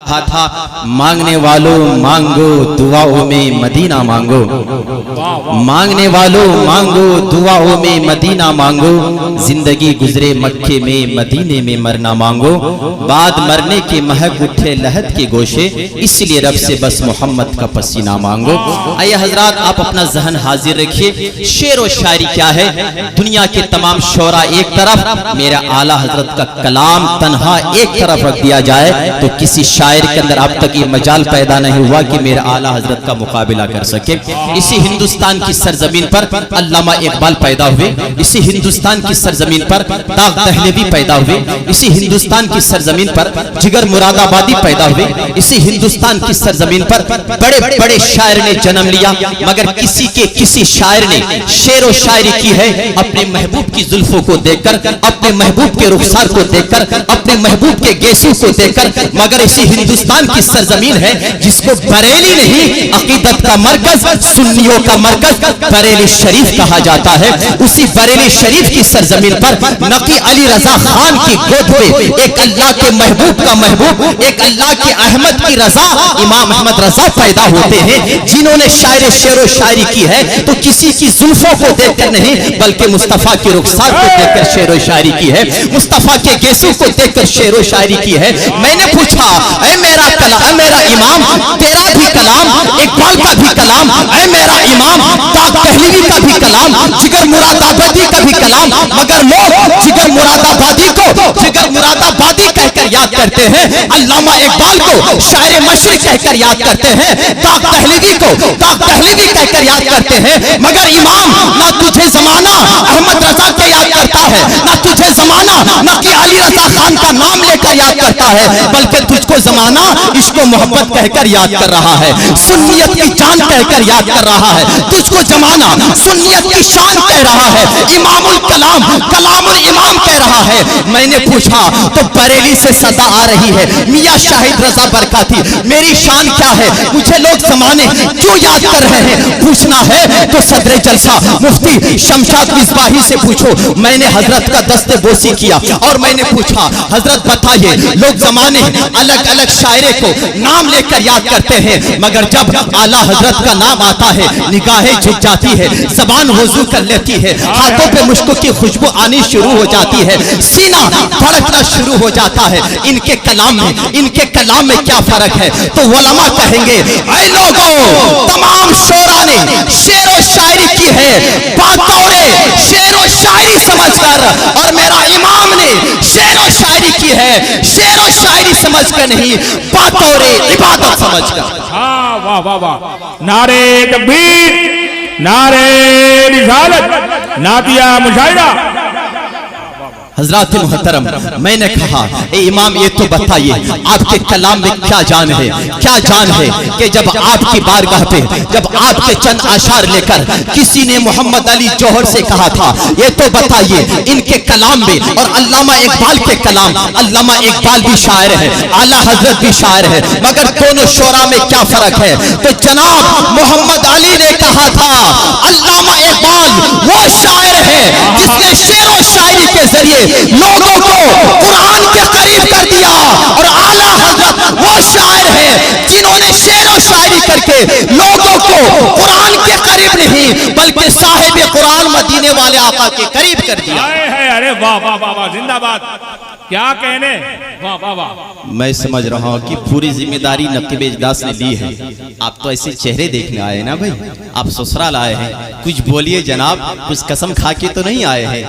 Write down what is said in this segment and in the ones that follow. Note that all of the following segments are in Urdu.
کہا تھا مانگنے والوں مانگو دعاؤں میں مدینہ مانگو، مانگنے والوں مانگو دعاؤں میں مدینہ مانگو، زندگی گزرے مکے میں مدینے میں مرنا مانگو، بعد مرنے کے مہک اٹھے لہد کے گوشے، اس لیے رب سے بس محمد کا پسینہ مانگو۔ آئیے حضرات آپ اپنا ذہن حاضر رکھیے، شعر و شاعری کیا ہے؟ دنیا کے تمام شعراء ایک طرف، میرا اعلیٰ حضرت کا کلام تنہا ایک طرف رکھ دیا جائے تو کسی شاعر کے اندر اب تک یہ مجال پیدا نہیں ہوا کہ میرا اعلیٰ حضرت کا مقابلہ کر سکے۔ اسی ہندوستان کی سرزمین پر علامہ اقبال پیدا ہوئے، اسی ہندوستان کی سرزمین پر داغ دہلوی پیدا ہوئے، اسی ہندوستان کی سرزمین پر جگر مراد آبادی پیدا ہوئے، اسی ہندوستان کی سرزمین پر بڑے بڑے شاعر نے جنم لیا، مگر کسی شاعر نے شعر و شاعری کی ہے اپنے محبوب کی زلفوں کو دیکھ کر، اپنے محبوب کے رخسار کو دیکھ کر، اپنے محبوب کے گیسوں کو دیکھ کر، مگر اسی ہندوستان کی سرزمین ہے جس کو بریلی نہیں عقیدت کا مرکز، سنیوں کا مرکز بریلی شریف کہا جاتا ہے۔ اسی بریلی شریف کی سرزمین پر نقی علی رضا خان کی گود پہ ایک اللہ کے محبوب کا محبوب، ایک اللہ کے احمد کی رضا امام احمد رضا پیدا ہوتے ہیں، جنہوں نے شعر و شاعری کی ہے تو کسی کی زلفوں کو دیکھ کر نہیں بلکہ مصطفیٰ کی رخسار کو دیکھ کر شعر و شاعری کی ہے، مصطفیٰ کے گیسوں کو دیکھ کر شعر و شاعری کی ہے۔ میں نے پوچھا اے میرا کلام، اے میرا امام، تیرا بھی کلام، اقبال کا بھی کلام، اے میرا امام، داغ دہلوی کا بھی کلام، جگر مراد آبادی کا بھی کلام، مگر لوگ جگر مراد آبادی کو جگر مراد آبادی کہہ کر یاد کرتے ہیں، علامہ اقبال کو شاعر مشرق کہہ کر یاد کرتے ہیں، داغ دہلوی کو داغ دہلوی کہہ کر یاد کرتے ہیں، مگر امام نہ تجھے زمانہ احمد رضا کے یاد کرتا ہے، نہ تجھے زمانہ نقی علی رضا خان کا نام لے کر یاد کرتا ہے، بلکہ تجھ کو زمانہ عشق و محبت کہہ کر یاد کر رہا ہے، سنیت کی جان کہہ کر یاد کر رہا ہے، تجھ کو زمانہ سنیت کی شان کہہ رہا ہے، امام الکلام کلام الامام کہہ رہا ہے۔ میں نے پوچھا تو بریلی سے صدا آ رہی ہے، میاں شاہد رضا برکاتی میری شان کیا ہے، مجھے لوگ زمانے کیوں یاد کر رہے ہیں؟ پوچھنا ہے تو صدر جلسہ مفتی شمشاد مصباحی سے پوچھو۔ میں نے حضرت کا دست بوسی کیا اور میں نے پوچھا حضرت بتائیے لوگ زمانے الگ الگ شاعرے کو نام لے کر یاد کرتے ہیں، مگر جب اعلیٰ حضرت کا نام آتا ہے نگاہیں جھک جاتی ہے، زبان وضو کر لیتی ہے، ہاتھوں پہ مشک کی خوشبو آنی شروع ہو جاتی ہے، سینہ دھڑکنا شروع ہو جاتا ہے۔ ان کے کلام میں کیا فرق ہے؟ تو علماء کہیں گے اے لوگوں، تمام شعراء نے شعر و شاعری کی ہے بطور شعر و شاعری سمجھ کر، اور میرا امام نے شعر و شاعری کی ہے شعر و شاعری سمجھ کر نہیں بطور عبادت سمجھ کر۔ ہاں واہ واہ واہ، نعرے تکبیر، نعرے رسالت، نعتیہ مشاہدہ۔ حضرات محترم، میں نے کہا اے امام یہ تو بتائیے آپ کے کلام میں کیا جان ہے، کیا جان ہے کہ جب آپ کی بارگاہ پہ جب آپ کے چند اشعار لے کر کسی نے محمد علی جوہر سے کہا تھا، یہ تو بتائیے ان کے کلام میں اور علامہ اقبال کے کلام، علامہ اقبال بھی شاعر ہے، اعلیٰ حضرت بھی شاعر ہے، مگر دونوں شعراء میں کیا فرق ہے؟ تو جناب محمد علی نے کہا تھا علامہ اقبال وہ شاعر ہے جس نے شعر و شاعری کے ذریعے لوگوں کو قرآن کے قریب کر دیا، اور اعلیٰ حضرت وہ شاعر ہیں جنہوں نے شعر و شاعری کر کے لوگوں کو قرآن کے قریب نہیں بلکہ صاحب قرآن مدینے والے آقا کے قریب کر دیا۔ ارے واہ واہ واہ واہ، زندہ باد، کیا کہنے، واہ واہ واہ۔ میں سمجھ رہا ہوں کہ پوری ذمہ داری نقیب اجلاس نے لی ہے۔ آپ تو ایسے چہرے دیکھنے آئے نا بھائی، آپ سسرال آئے ہیں، کچھ بولیے جناب، کچھ قسم کھا کے تو نہیں آئے ہیں،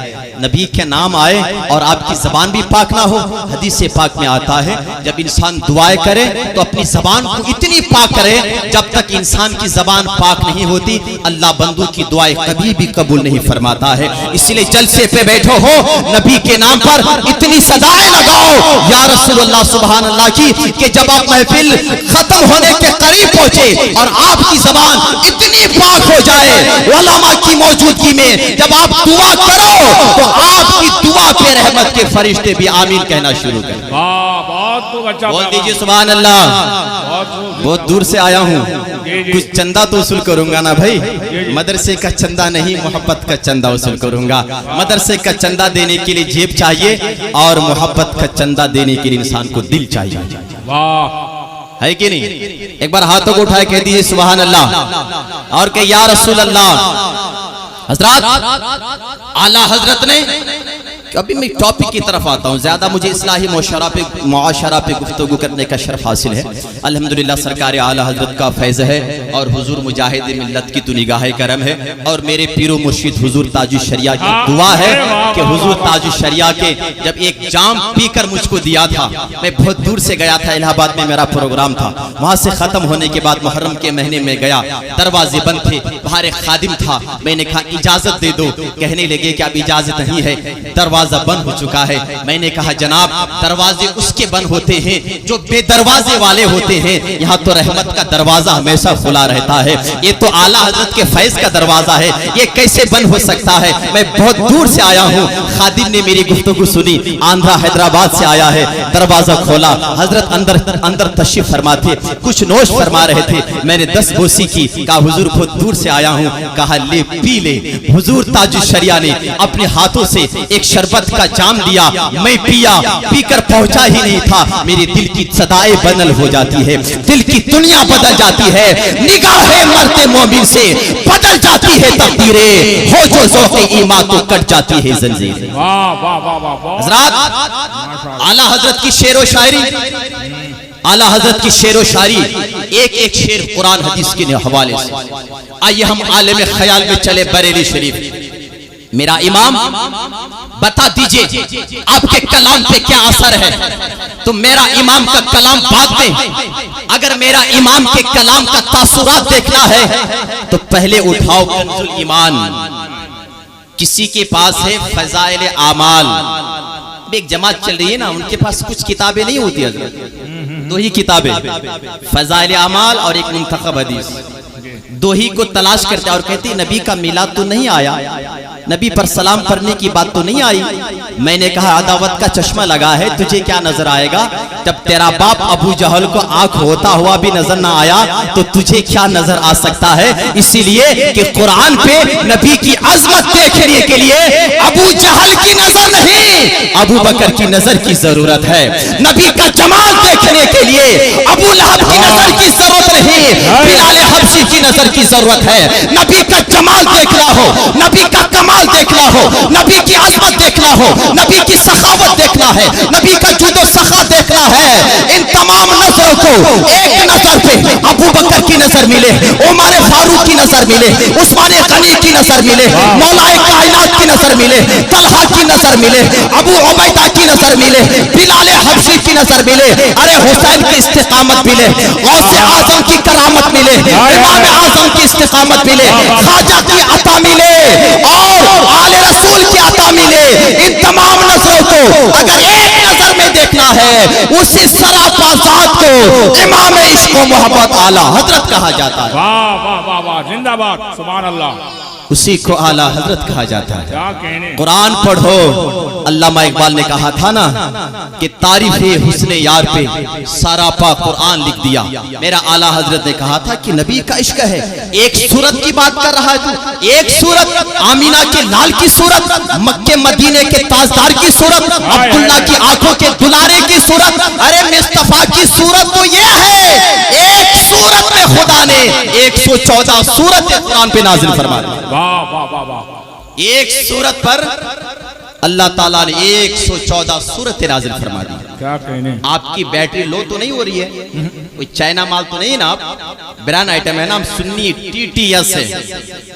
نبی کے نام آئے اور آپ کی زبان بھی پاک نہ ہو۔ حدیث پاک میں آتا ہے جب انسان دعائیں کرے تو اپنی زبان کو اتنی پاک کرے، جب تک انسان کی زبان پاک نہیں ہوتی اللہ بندوں کی دعائیں کبھی بھی قبول نہیں فرماتا ہے۔ اس لیے جلسے پہ بیٹھو ہو، نبی کے نام پر اتنی صدائیں لگاؤ یا رسول اللہ سبحان اللہ کی کہ جب آپ محفل ختم ہونے کے قریب پہنچے اور آپ کی زبان اتنی پاک ہو جائے علماء کی موجودگی میں، جب آپ دعا کرو تو آپ کی دعا پہ رحمت کے فرشتے بھی آمین کہنا شروع کریں۔ بہت اچھا، بول دیجئے سبحان اللہ۔ بہت دور سے آیا ہوں، کچھ چندہ تو وصول کروں گا نا بھائی، مدرسے کا چندہ نہیں محبت کا چندہ وصول کروں گا۔ مدرسے کا چندہ دینے کے لیے جیب چاہیے اور محبت کا چندہ دینے کے لیے انسان کو دل چاہیے۔ واہ ہے کہ نہیں؟ ایک بار ہاتھوں کو اٹھائے کہہ دیجئے سبحان اللہ اور کہ یا رسول اللہ۔ حضرات اعلیٰ حضرت نے، ابھی میں ٹاپک کی طرف آتا ہوں، زیادہ مجھے اصلاحی معاشرہ پہ گفتگو کرنے کا شرف حاصل ہے۔ الحمدللہ سرکار اعلیٰ حضرت کا فیض ہے اور حضور مجاہد ملت کی تو نگاہ کرم ہے، اور میرے پیر و مرشد حضور تاج الشریعہ کی دعا ہے کہ حضور تاج الشریعہ کے جب ایک جام پی کر مجھ کو دیا تھا، میں بہت دور سے گیا تھا، الہ آباد میں میرا پروگرام تھا، وہاں سے ختم ہونے کے بعد محرم کے مہینے میں گیا، دروازے بند تھے، باہر ایک خادم تھا، میں نے کہا اجازت دے دو، کہنے لگے کہ اب اجازت نہیں ہے، دروازہ بند ہو چکا ہے۔ میں نے کہا جناب دروازے اس کے بند ہوتے ہیں جو بے دروازے والے ہوتے ہیں، یہاں تو رحمت کا دروازہ ہمیشہ کھلا رہتا ہے، یہ تو اعلیٰ حضرت کے فیض کا دروازہ ہے، یہ کیسے بند ہو سکتا ہے؟ میں بہت دور سے آیا ہوں، خادم نے میری گفتگو سنی، آندھرا حیدرآباد سے آیا ہے، دروازہ کھولا، حضرت اندر تشریف فرما تھے، کچھ نوش فرما رہے تھے، میں نے 10 بوسی کی، کہا حضور بہت دور سے آیا ہوں، کہا لے پی لے۔ حضور تاج الشریعہ نے اپنے ہاتھوں سے ایک شربت کا جام دیا، میں پیا، پی کر پہنچا ہی نہیں تھا، میرے دل کی صدائے بدل ہو جاتی ہے، دل کی دنیا بدل جاتی ہے، نگاہیں مرتے مومن سے بدل جاتی ہے تقدیریں، ہو جو ذوق ایمان تو کٹ جاتی ہے زنجیر۔ واہ واہ واہ واہ، حضرات اعلیٰ حضرت کی شعر و شاعری، اعلیٰ حضرت کی شعر و شاعری، ایک ایک شعر قرآن حدیث کے حوالے سے۔ آئیے ہم عالم خیال میں چلے بریلی شریف۔ میرا امام بتا دیجئے آپ کے کلام پہ کیا اثر ہے؟ تو میرا امام کا کلام بعد میں، اگر میرا امام کے کلام کا تاثرات دیکھنا ہے تو پہلے اٹھاؤ کنز الایمان، کسی کے پاس ہے فضائل اعمال، ایک جماعت چل رہی ہے نا، ان کے پاس کچھ کتابیں نہیں ہوتی حضرت، 2 ہی کتابیں، فضائل اعمال اور ایک منتخب حدیث، 2 ہی کو تلاش کرتے اور کہتے نبی کا میلاد تو نہیں آیا، نبی پر سلام پڑھنے کی بات تو نہیں آئی۔ میں نے کہا عداوت کا چشمہ لگا ہے، تجھے کیا نظر آئے گا؟ جب تیرا باپ ابو جہل کو آنکھ ہوتا ہوا بھی نظر نہ آیا تو تجھے کیا نظر آ سکتا ہے؟ اسی لیے کہ قرآن پہ نبی کی عظمت دیکھنے کے لیے ابو جہل کی نظر نہیں، ابو بکر کی نظر کی ضرورت ہے۔ نبی کا جمال دیکھنے کے لیے ابو لہب کی نظر کی ضرورت نہیں، بلال حبشی کی نظر کی ضرورت ہے۔ نبی کا جمال دیکھنا ہو، نبی کا کمال دیکھنا ہو، نبی کی عظمت دیکھنا ہو، نبی کی سخاوت دیکھنا ہے، نبی کا جود و سخا دیکھنا ہے، ان تمام نظروں کو ایک نظر پہ ابو بکر کی نظر ملے، عمر فاروق کی نظر ملے، عثمان غنی کی نظر ملے، مولا کائنات کی نظر ملے، طلحہ کی نظر ملے، ابو عبیدہ کی نظر ملے، بلال حبشی کی نظر ملے، ارے حسین کی استقامت ملے، غوث اعظم کی کرامت ملے، امام اعظم کی استقامت ملے، خواجہ کی عطا ملے اور آل رسول کی عطا ملے۔ ان تمام نظروں کو اگر ایک نظر میں دیکھنا ہے، اسی سراپا ذات کو امام عشق و محبت اعلیٰ حضرت کہا جاتا ہے۔ واہ واہ واہ واہ، زندہ باد، سبحان اللہ، اسی کو اعلیٰ حضرت کہا جاتا ہے۔ کیا کہنے، قرآن پڑھو، علامہ اقبال نے کہا تھا نا کہ تعریف حسن یار پہ سارا پا قرآن لکھ دیا۔ میرا اعلیٰ حضرت نے کہا تھا کہ نبی کا عشق ہے، ایک صورت کی بات کر رہا ہے تو ایک صورت آمینہ کے لال کی صورت، مکے مدینے کے تاجدار کی صورت، عبداللہ کی آنکھوں کے دلارے کی صورت، ارے مصطفیٰ کی صورت تو یہ ہے، ایک صورت میں خدا نے 114 صورت قرآن پہ نازل فرما دی۔ واہ واہ واہ واہ، ایک صورت پر اللہ تعالیٰ نے 114 صورت نازل فرما دی۔ کیا کہنے، آپ کی بیٹری لو تو نہیں ہو رہی ہے، کوئی چائنا مال تو نہیں ہے نا، آپ بران آئٹم ہے نا، ہم سنی ٹی ٹی ایس ہے،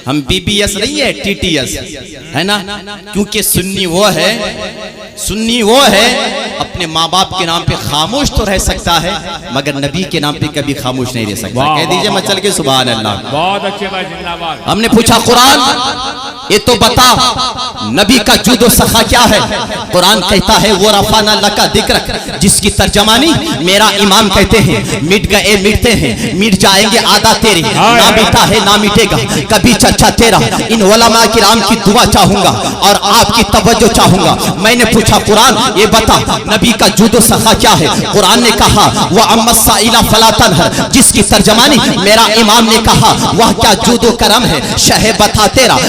ہم بی بی ایس نہیں ہے، ٹی ٹی ایس ہے نا، کیونکہ سنی وہ ہے اپنے ماں باپ کے نام پہ خاموش تو رہ سکتا ہے مگر نبی کے نام پہ کبھی خاموش نہیں رہ سکتا۔ کہہ دیجئے مچل کے سبحان اللہ۔ بہت اچھے بھائی، زندہ باد۔ ہم نے پوچھا قرآن یہ تو بتا نبی کا جود و سخا کیا ہے؟ قرآن کہتا ہے وہ رفعنا لک ذکرک، جس کی ترجمانی میرا امام کہتے ہیں مٹ گئے مٹتے ہیں، مٹ جائیں گے آدھا تیرے، نہ مٹا ہے نہ مٹے گا کبھی چرچا تیرا۔ ان علماء کرام کی دعا چاہوں گا اور آپ کی توجہ چاہوں گا۔ میں نے پوچھا قرآن یہ بتا نبی کا جود و سخا کیا ہے؟ قرآن نے کہا وَأَمَّا السَّائِلَ فَلَا تَنْهَرْ، جس کی ترجمانی میرا امام نے کہا وہ کیا جود و کرم ہے، شہ بتا تیرا